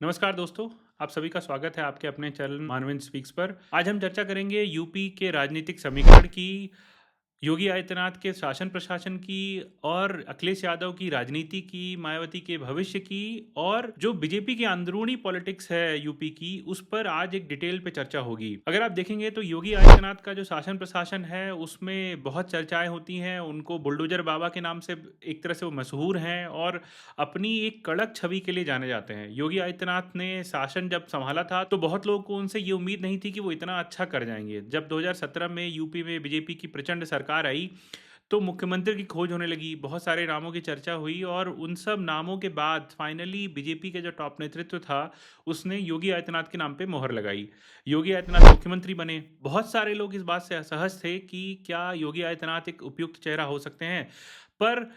नमस्कार दोस्तों। आप सभी का स्वागत है आपके अपने चैनल मानवेंद्र स्पीक्स पर। आज हम चर्चा करेंगे यूपी के राजनीतिक समीकरण की, योगी आदित्यनाथ के शासन प्रशासन की और अखिलेश यादव की राजनीति की, मायावती के भविष्य की और जो बीजेपी की अंदरूनी पॉलिटिक्स है यूपी की, उस पर आज एक डिटेल पे चर्चा होगी। अगर आप देखेंगे तो योगी आदित्यनाथ का जो शासन प्रशासन है उसमें बहुत चर्चाएं होती हैं। उनको बुलडोजर बाबा के नाम से एक तरह से वो मशहूर हैं और अपनी एक कड़क छवि के लिए जाने जाते हैं। योगी आदित्यनाथ ने शासन जब संभाला था तो बहुत लोगों को उनसे ये उम्मीद नहीं थी कि वो इतना अच्छा कर जाएंगे। जब 2017 में यूपी में बीजेपी की प्रचंड सरकार आई तो मुख्यमंत्री की खोज होने लगी, बहुत सारे नामों की चर्चा हुई और उन सब नामों के बाद फाइनली बीजेपी के जो टॉप नेतृत्व था उसने योगी आदित्यनाथ के नाम पे मोहर लगाई। योगी आदित्यनाथ मुख्यमंत्री बने। बहुत सारे लोग इस बात से असहज थे कि क्या योगी आदित्यनाथ एक उपयुक्त चेहरा हो सकते हैं, पर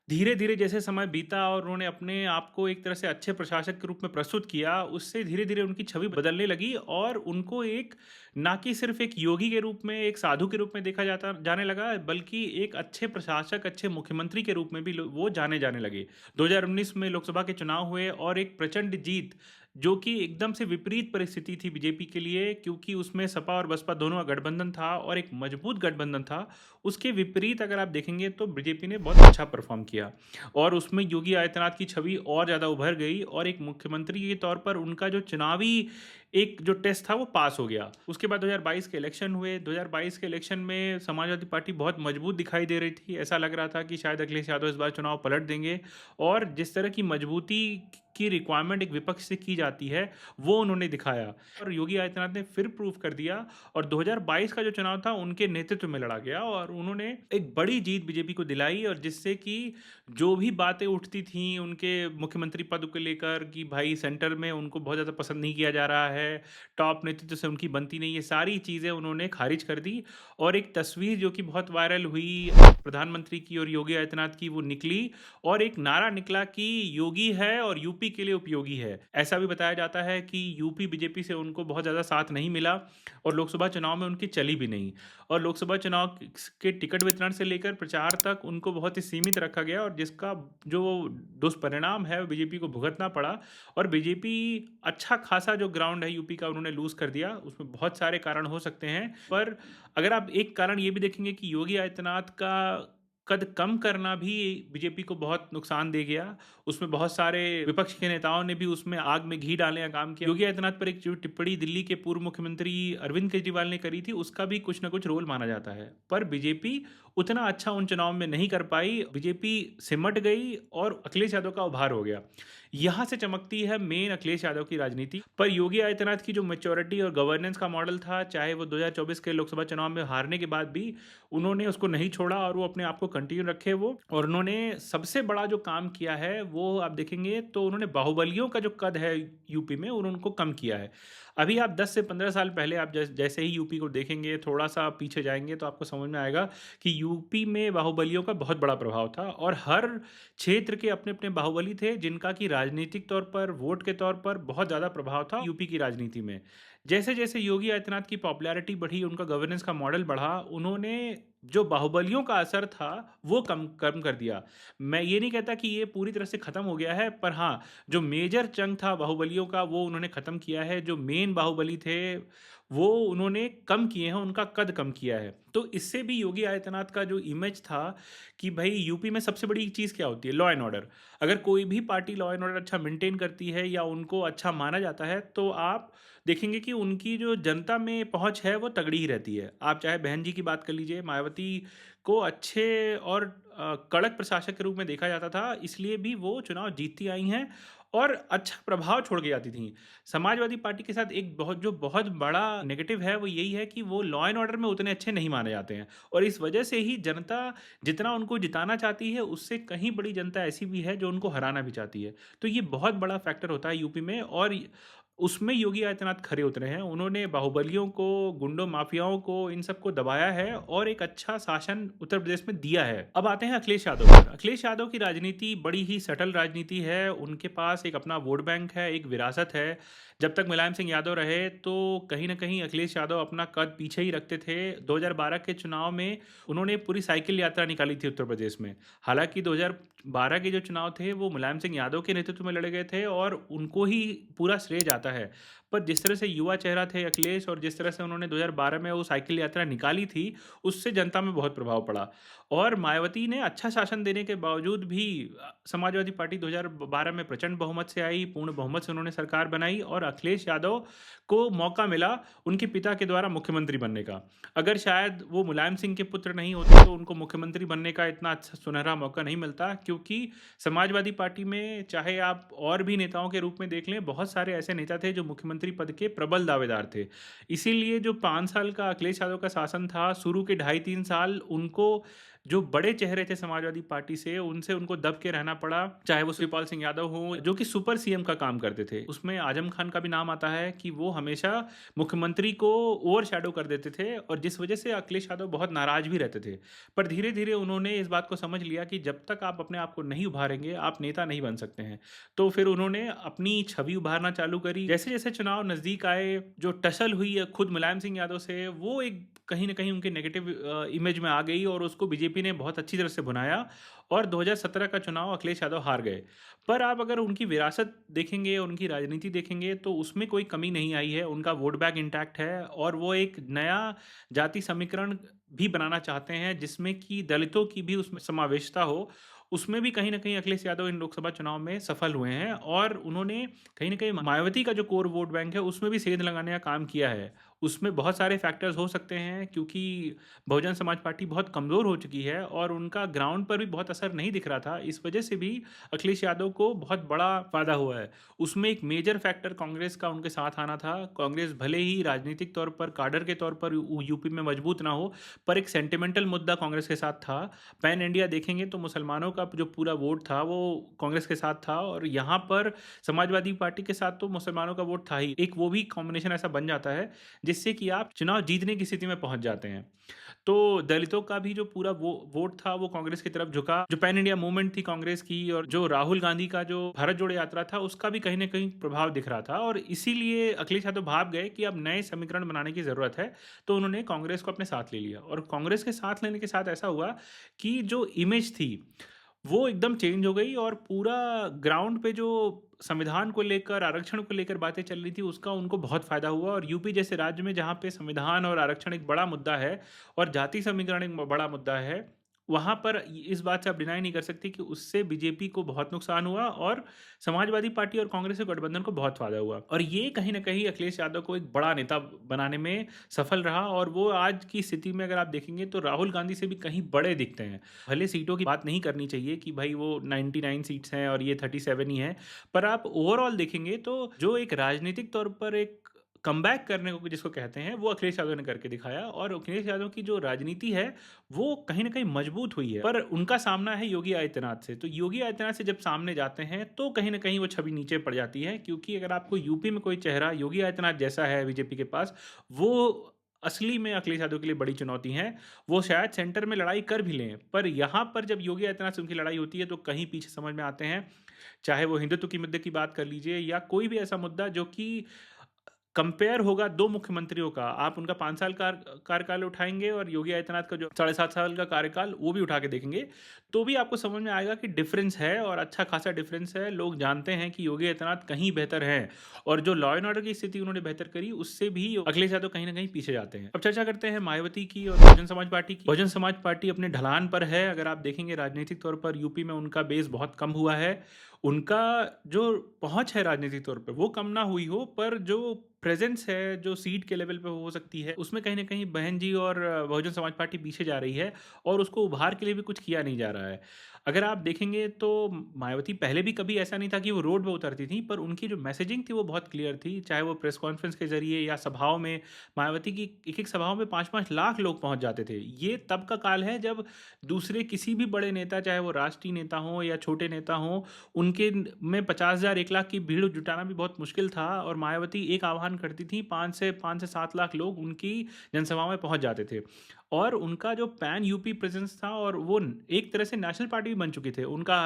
धीरे-धीरे जैसे समय बीता और उन्होंने अपने आप को एक तरह से अच्छे प्रशासक के रूप में प्रस्तुत किया, उससे धीरे-धीरे उनकी छवि बदलने लगी और उनको एक ना कि सिर्फ़ एक योगी के रूप में, एक साधु के रूप में देखा जाता जाने लगा, बल्कि एक अच्छे प्रशासक, अच्छे मुख्यमंत्री के रूप में भी लो वो जाने जाने लगे। 2019 में लोकसभा के चुनाव हुए और एक प्रचंड जीत, जो कि एकदम से विपरीत परिस्थिति थी बीजेपी के लिए, क्योंकि उसमें सपा और बसपा दोनों का गठबंधन था और एक मजबूत गठबंधन था। उसके विपरीत अगर आप देखेंगे तो बीजेपी ने बहुत अच्छा परफॉर्म किया और उसमें योगी आदित्यनाथ की छवि और ज़्यादा उभर गई और एक मुख्यमंत्री के तौर पर उनका जो चुनावी एक जो टेस्ट था वो पास हो गया। उसके बाद 2022 के इलेक्शन हुए। 2022 के इलेक्शन में समाजवादी पार्टी बहुत मजबूत दिखाई दे रही थी। ऐसा लग रहा था कि शायद अखिलेश यादव इस बार चुनाव पलट देंगे और जिस तरह की मजबूती की रिक्वायरमेंट एक विपक्ष से की जाती है वो उन्होंने दिखाया और योगी आदित्यनाथ ने फिर प्रूव कर दिया और 2022 का जो चुनाव था उनके नेतृत्व में लड़ा गया और उन्होंने एक बड़ी जीत बीजेपी को दिलाई और जिससे कि जो भी बातें उठती थीं उनके मुख्यमंत्री पद को लेकर कि भाई सेंटर में उनको बहुत ज़्यादा पसंद नहीं किया जा रहा है, टॉप नेतृत्व से उनकी बनती नहीं है, सारी चीज़ें उन्होंने खारिज कर दी और एक तस्वीर जो कि बहुत वायरल हुई प्रधानमंत्री की और योगी आदित्यनाथ की वो निकली और एक नारा निकला कि योगी है और यूपी के लिए उपयोगी है। ऐसा भी बताया जाता है कि यूपी बीजेपी से उनको बहुत ज़्यादा साथ नहीं मिला और लोकसभा चुनाव में उनकी चली भी नहीं और लोकसभा चुनाव के टिकट वितरण से लेकर प्रचार तक उनको बहुत ही सीमित रखा गया और जिसका जो दुष्परिणाम है वो बीजेपी को भुगतना पड़ा और बीजेपी अच्छा खासा जो ग्राउंड है यूपी का उन्होंने लूज कर दिया। उसमें बहुत सारे कारण हो सकते हैं, पर अगर आप एक कारण ये भी देखेंगे कि योगी आदित्यनाथ का कद कम करना भी बीजेपी को बहुत नुकसान दे गया। उसमें बहुत सारे विपक्ष के नेताओं ने भी उसमें आग में घी डालने का काम किया। योगी आदित्यनाथ पर एक जो टिप्पणी दिल्ली के पूर्व मुख्यमंत्री अरविंद केजरीवाल ने करी थी, उसका भी कुछ ना कुछ रोल माना जाता है। पर बीजेपी उतना अच्छा उन चुनाव में नहीं कर पाई। बीजेपी सिमट गई और अखिलेश यादव का उभार हो गया। यहाँ से चमकती है मेन अखिलेश यादव की राजनीति। पर योगी आदित्यनाथ की जो मैच्योरिटी और गवर्नेंस का मॉडल था, चाहे वो 2024 के लोकसभा चुनाव में हारने के बाद भी उन्होंने उसको नहीं छोड़ा और वो अपने आप को कंटिन्यू रखे वो और उन्होंने सबसे बड़ा जो काम किया है वो आप देखेंगे तो उन्होंने बाहुबलियों का जो कद है यूपी में उनको कम किया है। अभी आप 10 से 15 साल पहले आप जैसे ही यूपी को देखेंगे, थोड़ा सा पीछे जाएंगे तो आपको समझ में आएगा कि यूपी में बाहुबलियों का बहुत बड़ा प्रभाव था और हर क्षेत्र के अपने अपने बाहुबली थे जिनका कि राजनीतिक तौर पर, वोट के तौर पर बहुत ज़्यादा प्रभाव था यूपी की राजनीति में। जैसे जैसे योगी आदित्यनाथ की पॉपुलैरिटी बढ़ी, उनका गवर्नेंस का मॉडल बढ़ा, उन्होंने जो बाहुबलियों का असर था वो कम कम कर दिया। मैं ये नहीं कहता कि ये पूरी तरह से ख़त्म हो गया है, पर हाँ, जो मेजर चंक था बाहुबलियों का वो उन्होंने ख़त्म किया है। जो मेन बाहुबली थे वो उन्होंने कम किए हैं, उनका कद कम किया है। तो इससे भी योगी आदित्यनाथ का जो इमेज था कि भाई यूपी में सबसे बड़ी चीज़ क्या होती है? Law and order. अगर कोई भी पार्टी लॉ एंड ऑर्डर अच्छा मेंटेन करती है या उनको अच्छा माना जाता है तो आप देखेंगे कि उनकी जो जनता में पहुंच है वो तगड़ी ही रहती है। आप चाहे बहन जी की बात कर लीजिए, मायावती को अच्छे और कड़क प्रशासक के रूप में देखा जाता था, इसलिए भी वो चुनाव जीतती आई हैं और अच्छा प्रभाव छोड़ के जाती थी। समाजवादी पार्टी के साथ एक बहुत बड़ा नेगेटिव है वो यही है कि वो लॉ एंड ऑर्डर में उतने अच्छे नहीं माने जाते हैं और इस वजह से ही जनता जितना उनको जिताना चाहती है उससे कहीं बड़ी जनता ऐसी भी है जो उनको हराना भी चाहती है। तो ये बहुत बड़ा फैक्टर होता है यूपी में और उसमें योगी आदित्यनाथ खरे उतरे हैं। उन्होंने बाहुबलियों को, गुंडों माफियाओं को, इन सबको दबाया है और एक अच्छा शासन उत्तर प्रदेश में दिया है। अब आते हैं अखिलेश यादव पर। अखिलेश यादव की राजनीति बड़ी ही सटल राजनीति है। उनके पास एक अपना वोट बैंक है, एक विरासत है। जब तक मुलायम सिंह यादव रहे तो कहीं ना कहीं अखिलेश यादव अपना कद पीछे ही रखते थे। 2012 के चुनाव में उन्होंने पूरी साइकिल यात्रा निकाली थी उत्तर प्रदेश में। हालांकि 2012 के जो चुनाव थे वो मुलायम सिंह यादव के नेतृत्व में लड़े गए थे और उनको ही पूरा श्रेय जाता है। पर जिस तरह से युवा चेहरा थे अखिलेश और जिस तरह से उन्होंने 2012 में वो साइकिल यात्रा निकाली थी, उससे जनता में बहुत प्रभाव पड़ा। और मायावती ने अच्छा शासन देने के बावजूद भी समाजवादी पार्टी 2012 में प्रचंड बहुमत से आई, पूर्ण बहुमत से उन्होंने सरकार बनाई और अखिलेश यादव को मौका मिला उनके पिता के द्वारा मुख्यमंत्री बनने का। अगर शायद वो मुलायम सिंह के पुत्र नहीं होते तो उनको मुख्यमंत्री बनने का इतना अच्छा सुनहरा मौका नहीं मिलता, क्योंकि समाजवादी पार्टी में चाहे आप और भी नेताओं के रूप में देख लें, बहुत सारे ऐसे नेता थे जो मुख्यमंत्री पद के प्रबल दावेदार थे। इसीलिए जो 5 साल का अखिलेश यादव का शासन था, शुरू के 2.5-3 साल उनको जो बड़े चेहरे थे समाजवादी पार्टी से, उनसे उनको दब के रहना पड़ा। चाहे वो शिवपाल सिंह यादव हो जो कि सुपर सीएम का काम करते थे, उसमें आजम खान का भी नाम आता है कि वो हमेशा मुख्यमंत्री को ओवर शैडो कर देते थे और जिस वजह से अखिलेश यादव बहुत नाराज भी रहते थे। पर धीरे धीरे उन्होंने इस बात को समझ लिया कि जब तक आप अपने आप को नहीं उभारेंगे आप नेता नहीं बन सकते हैं। तो फिर उन्होंने अपनी छवि उभारना चालू करी। जैसे जैसे चुनाव नज़दीक आए, जो टसल हुई खुद मुलायम सिंह यादव से, वो एक कहीं ना कहीं उनके नेगेटिव इमेज में आ गई और उसको बीजेपी ने बहुत अच्छी तरह से भुनाया और 2017 का चुनाव अखिलेश यादव हार गए। पर आप अगर उनकी विरासत देखेंगे, उनकी राजनीति देखेंगे, तो उसमें कोई कमी नहीं आई है। उनका वोट बैंक इंटैक्ट है और वो एक नया जाति समीकरण भी बनाना चाहते हैं जिसमें कि दलितों की भी उसमें समावेशता हो। उसमें भी कहीं ना कहीं अखिलेश यादव इन लोकसभा चुनाव में सफल हुए हैं और उन्होंने कहीं ना कहीं मायावती का जो कोर वोट बैंक है उसमें भी सेंध लगाने का काम किया है। उसमें बहुत सारे फैक्टर्स हो सकते हैं, क्योंकि बहुजन समाज पार्टी बहुत कमज़ोर हो चुकी है और उनका ग्राउंड पर भी बहुत असर नहीं दिख रहा था। इस वजह से भी अखिलेश यादव को बहुत बड़ा फायदा हुआ है। उसमें एक मेजर फैक्टर कांग्रेस का उनके साथ आना था। कांग्रेस भले ही राजनीतिक तौर पर, काडर के तौर पर यूपी में मजबूत ना हो, पर एक सेंटिमेंटल मुद्दा कांग्रेस के साथ था। पैन इंडिया देखेंगे तो मुसलमानों का जो पूरा वोट था वो कांग्रेस के साथ था और यहाँ पर समाजवादी पार्टी के साथ तो मुसलमानों का वोट था ही। एक वो भी कॉम्बिनेशन ऐसा बन जाता है जिससे कि आप चुनाव जीतने की स्थिति में पहुंच जाते हैं। तो दलितों का भी जो पूरा वोट था वो कांग्रेस की तरफ झुका। जो पैन इंडिया मूवमेंट थी कांग्रेस की और जो राहुल गांधी का जो भारत जोड़ो यात्रा था उसका भी कहीं ना कहीं प्रभाव दिख रहा था और इसीलिए अखिलेश यादव भाव गए कि अब नए समीकरण बनाने की जरूरत है। तो उन्होंने कांग्रेस को अपने साथ ले लिया और कांग्रेस के साथ लेने के साथ ऐसा हुआ कि जो इमेज थी वो एकदम चेंज हो गई और पूरा ग्राउंड पे जो संविधान को लेकर, आरक्षण को लेकर बातें चल रही थी उसका उनको बहुत फायदा हुआ। और यूपी जैसे राज्य में जहाँ पे संविधान और आरक्षण एक बड़ा मुद्दा है और जाति समीकरण एक बड़ा मुद्दा है, वहाँ पर इस बात से आप डिनाई नहीं कर सकते कि उससे बीजेपी को बहुत नुकसान हुआ और समाजवादी पार्टी और कांग्रेस के गठबंधन को बहुत फायदा हुआ। और ये कहीं ना कहीं अखिलेश यादव को एक बड़ा नेता बनाने में सफल रहा और वो आज की स्थिति में अगर आप देखेंगे तो राहुल गांधी से भी कहीं बड़े दिखते हैं। भले सीटों की बात नहीं करनी चाहिए कि भाई वो 99 सीट्स हैं और ये 37 ही हैं, पर आप ओवरऑल देखेंगे तो जो एक राजनीतिक तौर पर एक कमबैक करने को जिसको कहते हैं वो अखिलेश यादव ने करके दिखाया और अखिलेश यादव की जो राजनीति है वो कहीं ना कहीं मजबूत हुई है। पर उनका सामना है योगी आदित्यनाथ से। तो योगी आदित्यनाथ से जब सामने जाते हैं तो कहीं ना कहीं वो छवि नीचे पड़ जाती है, क्योंकि अगर आपको यूपी में कोई चेहरा योगी आदित्यनाथ जैसा है बीजेपी के पास, वो असली में अखिलेश यादव के लिए बड़ी चुनौती है। वो शायद सेंटर में लड़ाई कर भी लें, पर यहाँ पर जब योगी आदित्यनाथ से उनकी लड़ाई होती है तो कहीं पीछे समझ में आते हैं। चाहे वो हिंदुत्व की मुद्दे की बात कर लीजिए या कोई भी ऐसा मुद्दा जो कि कंपेयर होगा दो मुख्यमंत्रियों का, आप उनका 5 साल का कार्यकाल उठाएंगे और योगी आदित्यनाथ का जो 7.5 साल का कार्यकाल वो भी उठा के देखेंगे, तो भी आपको समझ में आएगा कि डिफरेंस है और अच्छा खासा डिफरेंस है। लोग जानते हैं कि योगी आदित्यनाथ कहीं बेहतर हैं और जो लॉ एंड ऑर्डर की स्थिति उन्होंने बेहतर करी उससे भी अखिलेश यादव कहीं ना कहीं पीछे जाते हैं। अब चर्चा करते हैं मायावती की और बहुजन समाज पार्टी की। बहुजन समाज पार्टी अपने ढलान पर है। अगर आप देखेंगे राजनीतिक तौर पर यूपी में उनका बेस बहुत कम हुआ है। उनका जो पहुंच है राजनीतिक तौर पे वो कम ना हुई हो, पर जो प्रेजेंस है जो सीट के लेवल पे हो सकती है उसमें कहीं ना कहीं बहन जी और बहुजन समाज पार्टी पीछे जा रही है और उसको उभार के लिए भी कुछ किया नहीं जा रहा है। अगर आप देखेंगे तो मायावती पहले भी कभी ऐसा नहीं था कि वो रोड पे उतरती थी, पर उनकी जो मैसेजिंग थी वो बहुत क्लियर थी, चाहे वो प्रेस कॉन्फ्रेंस के ज़रिए या सभाओं में। मायावती की एक-एक सभाओं में 5-5 लाख लोग पहुँच जाते थे। ये तब का काल है जब दूसरे किसी भी बड़े नेता, चाहे वो राष्ट्रीय नेता हों या छोटे नेता हों, उनके में 50,000 1 लाख की भीड़ जुटाना भी बहुत मुश्किल था, और मायावती एक आह्वान करती थी, 5 से 7 लाख लोग उनकी जनसभाओं में पहुँच जाते थे। और उनका जो पैन यूपी प्रेजेंस था, और वो एक तरह से नेशनल पार्टी भी बन चुके थे। उनका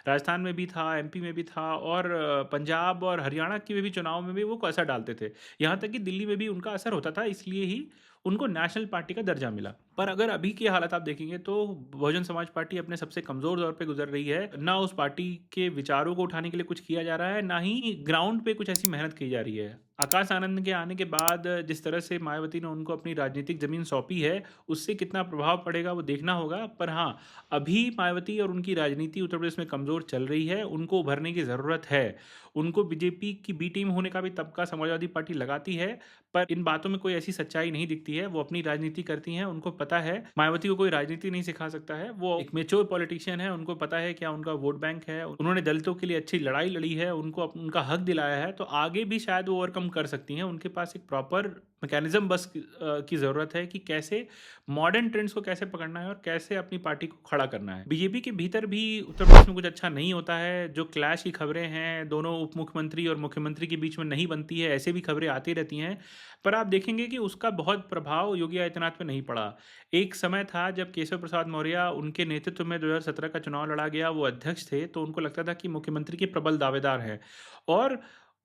राजस्थान में भी था, एमपी में भी था, और पंजाब और हरियाणा के भी चुनाव में भी वो असर डालते थे। यहाँ तक कि दिल्ली में भी उनका असर होता था, इसलिए ही उनको नेशनल पार्टी का दर्जा मिला। पर अगर अभी की हालत आप देखेंगे तो बहुजन समाज पार्टी अपने सबसे कमज़ोर दौर पे गुजर रही है। ना उस पार्टी के विचारों को उठाने के लिए कुछ किया जा रहा है, ना ही ग्राउंड पे कुछ ऐसी मेहनत की जा रही है। आकाश आनंद के आने के बाद जिस तरह से मायावती ने उनको अपनी राजनीतिक ज़मीन सौंपी है, उससे कितना प्रभाव पड़ेगा वो देखना होगा। पर हाँ, अभी मायावती और उनकी राजनीति उत्तर प्रदेश में कमज़ोर चल रही है, उनको उभरने की ज़रूरत है। उनको बीजेपी की बी टीम होने का भी तबका समाजवादी पार्टी लगाती है, पर इन बातों में कोई ऐसी सच्चाई नहीं दिखती है। वो अपनी राजनीति करती हैं, उनको पता है मायावती को कोई राजनीति नहीं सिखा सकता है। वो एक मैच्योर पॉलिटिशियन है, उनको पता है क्या उनका वोट बैंक है। उन्होंने दलितों के लिए अच्छी लड़ाई लड़ी है, उनको उनका हक दिलाया है, तो आगे भी शायद वो ओवरकम कर सकती हैं। उनके पास एक प्रॉपर मैकेनिज्म बस की ज़रूरत है कि कैसे मॉडर्न ट्रेंड्स को कैसे पकड़ना है और कैसे अपनी पार्टी को खड़ा करना है। बीजेपी के भीतर भी उत्तर प्रदेश में कुछ अच्छा नहीं होता है। जो क्लैश की खबरें हैं, दोनों उप मुख्यमंत्री और मुख्यमंत्री के बीच में नहीं बनती है, ऐसे भी खबरें आती रहती हैं। पर आप देखेंगे कि उसका बहुत प्रभाव योगी आदित्यनाथ पे नहीं पड़ा। एक समय था जब केशव प्रसाद मौर्य उनके नेतृत्व में 2017 का चुनाव लड़ा गया, वो अध्यक्ष थे, तो उनको लगता था कि मुख्यमंत्री के प्रबल दावेदार हैं, और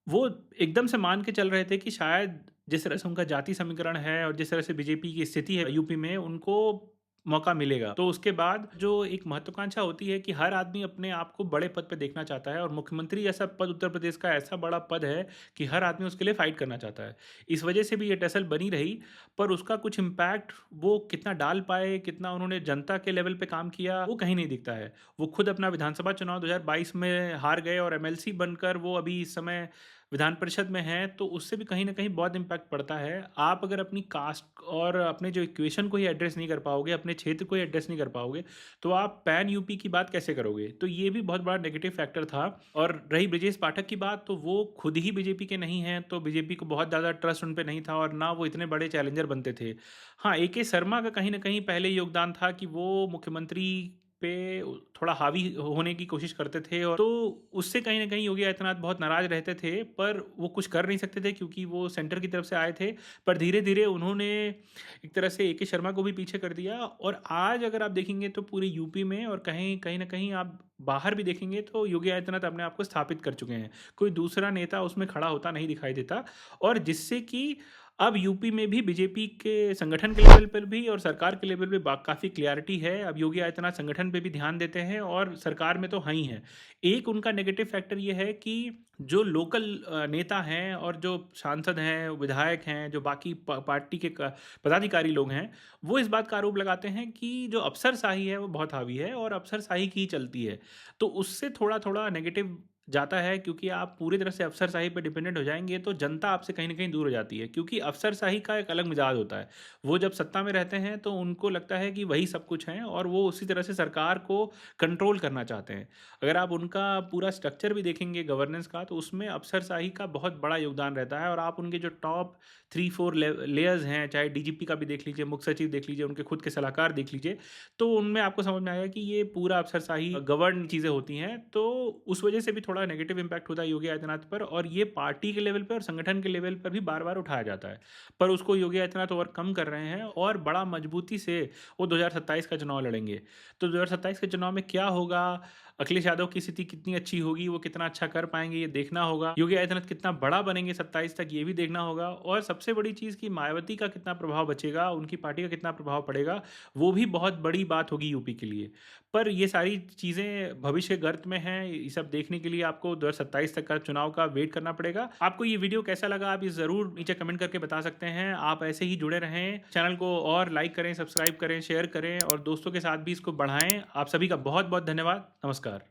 वो एकदम से मान के चल रहे थे कि शायद जिस तरह से उनका जाति समीकरण है और जिस तरह से बीजेपी की स्थिति है यूपी में, उनको मौका मिलेगा। तो उसके बाद जो एक महत्वाकांक्षा होती है कि हर आदमी अपने आप को बड़े पद पे देखना चाहता है, और मुख्यमंत्री जैसा पद उत्तर प्रदेश का ऐसा बड़ा पद है कि हर आदमी उसके लिए फाइट करना चाहता है। इस वजह से भी ये टसल बनी रही, पर उसका कुछ इम्पैक्ट वो कितना डाल पाए, कितना उन्होंने जनता के लेवल पे काम किया, वो कहीं नहीं दिखता है। वो खुद अपना विधानसभा चुनाव 2022 में हार गए, और एमएलसी बनकर वो अभी इस समय विधान परिषद में हैं, तो उससे भी कहीं न कहीं बहुत इम्पैक्ट पड़ता है। आप अगर अपनी कास्ट और अपने जो इक्वेशन को ही एड्रेस नहीं कर पाओगे, अपने क्षेत्र को ही एड्रेस नहीं कर पाओगे, तो आप पैन यूपी की बात कैसे करोगे? तो ये भी बहुत बड़ा नेगेटिव फैक्टर था। और रही ब्रजेश पाठक की बात, तो वो खुद ही बीजेपी के नहीं हैं, तो बीजेपी को बहुत ज़्यादा ट्रस्ट उन पे नहीं था, और ना वो इतने बड़े चैलेंजर बनते थे। हाँ, एके शर्मा का कहीं न कहीं पहले योगदान था कि वो मुख्यमंत्री पे थोड़ा हावी होने की कोशिश करते थे, और तो उससे कहीं न कहीं योगी आदित्यनाथ बहुत नाराज़ रहते थे, पर वो कुछ कर नहीं सकते थे क्योंकि वो सेंटर की तरफ से आए थे। पर धीरे-धीरे उन्होंने एक तरह से एके शर्मा को भी पीछे कर दिया, और आज अगर आप देखेंगे तो पूरे यूपी में और कहीं कहीं न कहीं आप बाहर भी देखेंगे तो योगी आदित्यनाथ अपने आप को स्थापित कर चुके हैं। कोई दूसरा नेता उसमें खड़ा होता नहीं दिखाई देता, और जिससे कि अब यूपी में भी बीजेपी के संगठन के लेवल पर भी और सरकार के लेवल पे काफ़ी क्लियरिटी है। अब योगी आदित्यनाथ संगठन पे भी ध्यान देते हैं, और सरकार में तो हैं ही हैं। एक उनका नेगेटिव फैक्टर ये है कि जो लोकल नेता हैं और जो सांसद हैं, विधायक हैं, जो बाकी पार्टी के पदाधिकारी लोग हैं, वो इस बात का आरोप लगाते हैं कि जो अफसरशाही है वो बहुत हावी है, और अफसरशाही की चलती है। तो उससे थोड़ा-थोड़ा नेगेटिव जाता है, क्योंकि आप पूरी तरह से अफसरशाही पे डिपेंडेंट हो जाएँगे तो जनता आपसे कहीं न कहीं दूर हो जाती है, क्योंकि अफसरशाही का एक अलग मिजाज होता है। वो जब सत्ता में रहते हैं तो उनको लगता है कि वही सब कुछ हैं, और वो उसी तरह से सरकार को कंट्रोल करना चाहते हैं। अगर आप उनका पूरा स्ट्रक्चर भी देखेंगे गवर्नेंस का, तो उसमें अफसरशाही का बहुत बड़ा योगदान रहता है, और आप उनके जो टॉप 3-4 लेयर्स हैं, चाहे डीजीपी का भी देख लीजिए, मुख्य सचिव देख लीजिए, उनके खुद के सलाहकार देख लीजिए, तो उनमें आपको समझ में आएगा कि ये पूरा अफसरशाही गवर्न चीज़ें होती हैं। तो उस वजह से भी थोड़ा नेगेटिव इम्पैक्ट होता है योगी आदित्यनाथ पर, और ये पार्टी के लेवल पे और संगठन के लेवल पर भी बार-बार उठाया जाता है। पर उसको योगी आदित्यनाथ ओवरकम कर रहे हैं, और बड़ा मजबूती से वो 2027 का चुनाव लड़ेंगे। तो 2027 के चुनाव में क्या होगा, अखिलेश यादव की स्थिति कितनी अच्छी होगी, वो कितना अच्छा कर पाएँगे, ये देखना होगा। योगी आदित्यनाथ कितना बड़ा बनेंगे 27 तक, ये भी देखना होगा। और सबसे बड़ी चीज़ कि मायावती का कितना प्रभाव बचेगा, उनकी पार्टी का कितना प्रभाव पड़ेगा, वो भी बहुत बड़ी बात होगी यूपी के लिए। पर ये सारी चीज़ें भविष्य गर्त में हैं, ये सब देखने के लिए आपको 2027 तक का चुनाव का वेट करना पड़ेगा। आपको ये वीडियो कैसा लगा, आप ये ज़रूर नीचे कमेंट करके बता सकते हैं। आप ऐसे ही जुड़े रहें, चैनल को और लाइक करें, सब्सक्राइब करें, शेयर करें, और दोस्तों के साथ भी इसको बढ़ाएँ। आप सभी का बहुत-बहुत धन्यवाद। नमस्कार।